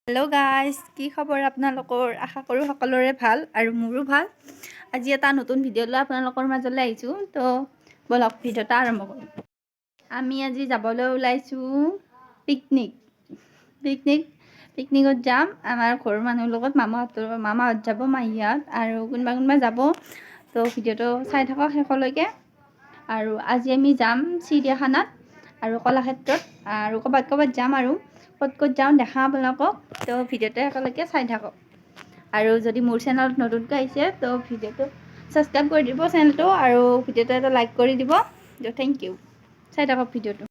hello guys কি খবৰ আপোনালোকৰ আশা কৰো সকলোৰে ভাল আৰু মোৰো ভাল আজি এটা নতুন ভিডিঅ' লৈ আপোনালোকৰ মাজলৈ আহিছো তো বলক ভিডিঅ'টা আৰম্ভ কৰিম আমি আজি যাবলৈ ওলাইছো পিকনিকত যাম আমাৰ ঘৰৰ মানুহৰ লগত মামাহঁত যাব মাহীহঁত আৰু কোনোবা যাব তো ভিডিঅ'টো চাই থাকক শেষলৈকে আৰু আজি আমি যাম চিৰিয়াখানাত আৰু কলাক্ষেত্ৰত আৰু ক'বাত যাম আৰু ক'ত যাওঁ দেখা আপোনালোকক তো ভিডিঅ'টো একেলগে চাই থাকক আৰু যদি মোৰ চেনেলত নতুনকৈ আহিছে তো ভিডিঅ'টো সাবস্ক্ৰাইব কৰি দিব চেনেলটো আৰু ভিডিঅ'টো এটা লাইক কৰি দিব তো থেংক ইউ চাই থাকক ভিডিঅ'টো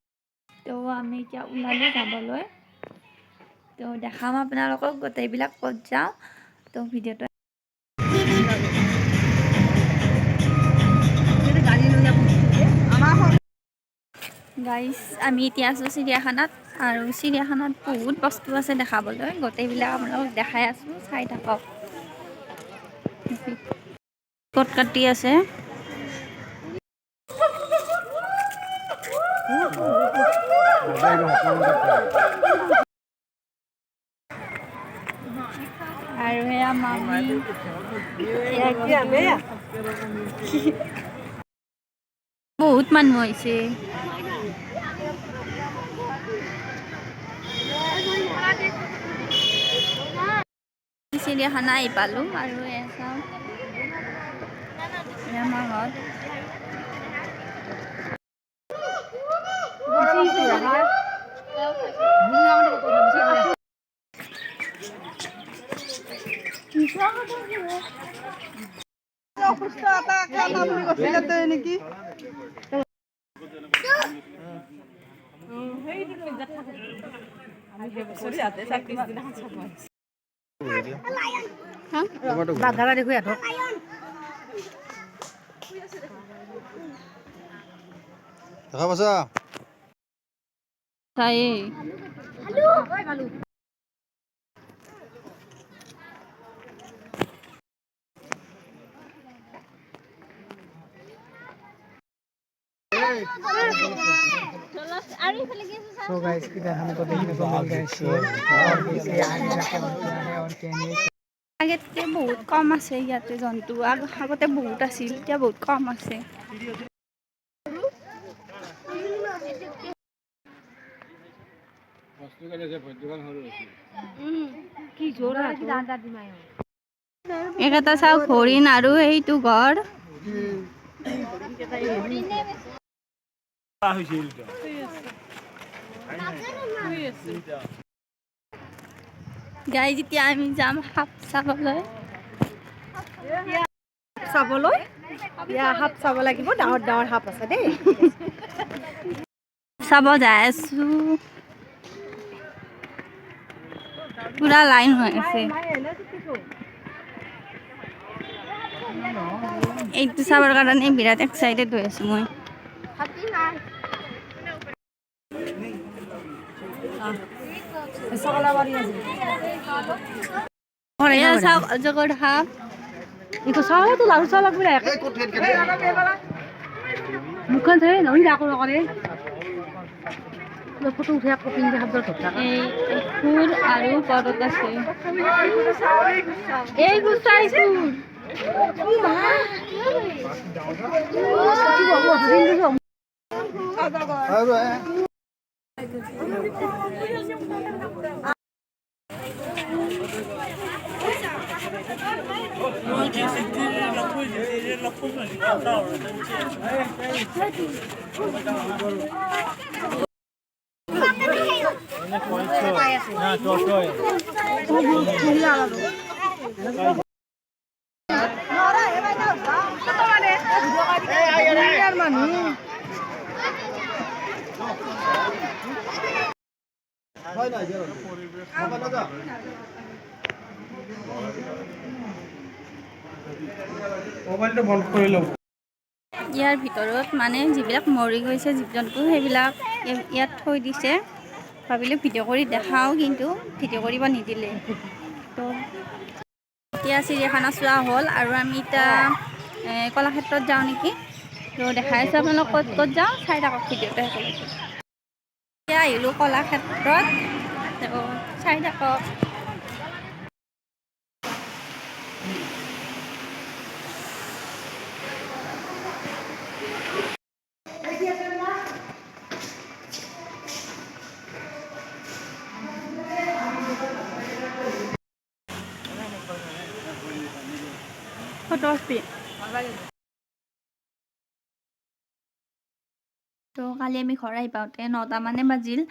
তো আমি এতিয়া ওলালোঁ যাবলৈ তো দেখাম আপোনালোকক গোটেইবিলাক ক'ত যাওঁ তো ভিডিঅ'টো গাইস আমি এতিয়া আছোঁ চিৰিয়াখানাত আৰু চিৰিয়াখানাত বহুত বস্তু আছে দেখাবলৈ গোটেইবিলাক আপোনালোকক দেখাই আছোঁ চাই থাকক কট কাটি আছে আৰু এয়া মামি বহুত মানুহ হৈছে চিৰিয়াখানা আহি পালোঁ আৰু এয়া চাওঁ আমাৰ ঘৰত বাগালা দেখো ইয়াত দেখা পাইছা চাই So guys, इधर हमको देखने को मिल गए शेर और इसे आगे जाके बताना है और कहने আগতে বহুত কম আছে ইয়াতে জন্তু আগতে বহুত আছিল এতিয়া বহুত কম আছে এটা চাওক হৰিণ আৰু এইটো ঘৰ গাই যেতিয়া আমি যাম সাপ চাবলৈ সাপ চাব লাগিব ডাঙৰ ডাঙৰ সাপ আছে দেই চাব যাই আছো পুৰা লাইন হৈ আছে এইটো চাবৰ কাৰণে বিৰাট এক্সাইটেড হৈ আছো মই চাওক অজগৰ সাপ ইটো চাও তো লাৰু চাও লাগবে মুখন ধৰে নই ডাকো নকৰে ফটো উঠে আকৌ পিন্ধি শব্দ ধৰতা এই ফুল আৰু পদত আছে এই গুচাই ফুল ইয়াৰ ভিতৰত মানে যিবিলাক মৰি গৈছে জীৱ জন্তু সেইবিলাক ইয়াত থৈ দিছে ভাবিলোঁ ভিডিঅ' কৰি দেখাওঁ কিন্তু ভিডিঅ' কৰিব নিদিলে তো এতিয়া চিৰিয়াখানা চোৱা হ'ল আৰু আমি এতিয়া কলাক্ষেত্ৰত যাওঁ নেকি তো দেখাই আছোঁ আপোনালোক ক'ত যাওঁ চাই থাকক ভিডিঅ'টো একেলগে এতিয়া আহিলোঁ কলাক্ষেত্ৰত তো চাই থাকক 80 তো কালি আমি ঘৰ আহি পাওঁতে 9টা মানে বাজিল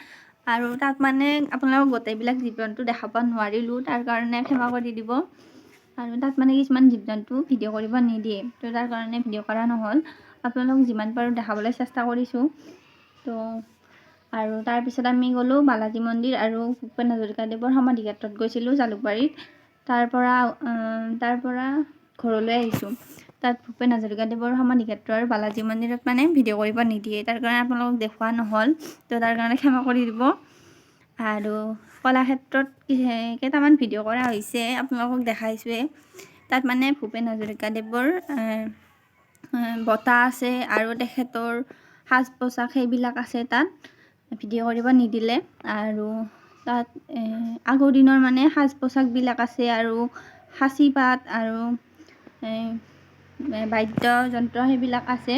আৰু তাত মানে আপোনালোকক গোটেইবিলাক জীৱ জন্তু দেখাব নোৱাৰিলোঁ তাৰ কাৰণে ক্ষমা কৰি দিব আৰু তাত মানে কিছুমান জীৱ জন্তু ভিডিঅ' কৰিব নিদিয়ে তো তাৰ কাৰণে ভিডিঅ' কৰা নহ'ল আপোনালোকক যিমান পাৰোঁ দেখাবলৈ চেষ্টা কৰিছোঁ তো আৰু তাৰপিছত আমি গ'লোঁ বালাজী মন্দিৰ আৰু ভূপেন হাজৰিকাদেৱৰ সমাধি ক্ষেত্ৰত গৈছিলোঁ জালুকবাৰীত তাৰ পৰা ঘৰলৈ আহিছোঁ তাত ভূপেন হাজৰিকাদেৱৰ সমাধি ক্ষেত্ৰ আৰু বালাজী মন্দিৰত মানে ভিডিঅ' কৰিব নিদিয়ে তাৰ কাৰণে আপোনালোকক দেখুওৱা নহ'ল তো তাৰ কাৰণে ক্ষমা কৰি দিব আৰু কলাক্ষেত্ৰত কেইটামান ভিডিঅ' কৰা হৈছে আপোনালোকক দেখাইছোঁৱে তাত মানে ভূপেন হাজৰিকাদেৱৰ বঁটা আছে আৰু তেখেতৰ সাজ পোছাক সেইবিলাক আছে তাত ভিডিঅ' কৰিব নিদিলে আৰু তাত আগৰ দিনৰ মানে সাজ পোছাকবিলাক আছে আৰু সাঁচি পাত আৰু বাদ্যযন্ত্ৰ সেইবিলাক আছে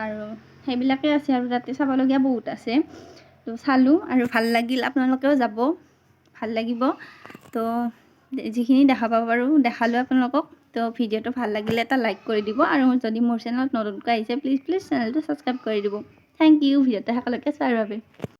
আৰু সেইবিলাকে আছে আৰু তাতে চাবলগীয়া বহুত আছে তো চালোঁ আৰু ভাল লাগিল আপোনালোকেও যাব ভাল লাগিব তো যিখিনি দেখাব পাৰোঁ দেখালোঁ আপোনালোকক তো ভিডিঅ'টো ভাল লাগিলে এটা লাইক কৰি দিব আৰু যদি মোৰ চেনেলত নতুনকৈ আহিছে প্লিজ চেনেলটো ছাবস্ক্ৰাইব কৰি দিব থেংক ইউ ভিডিঅ'টো সকলোকে চোৱাৰ বাবে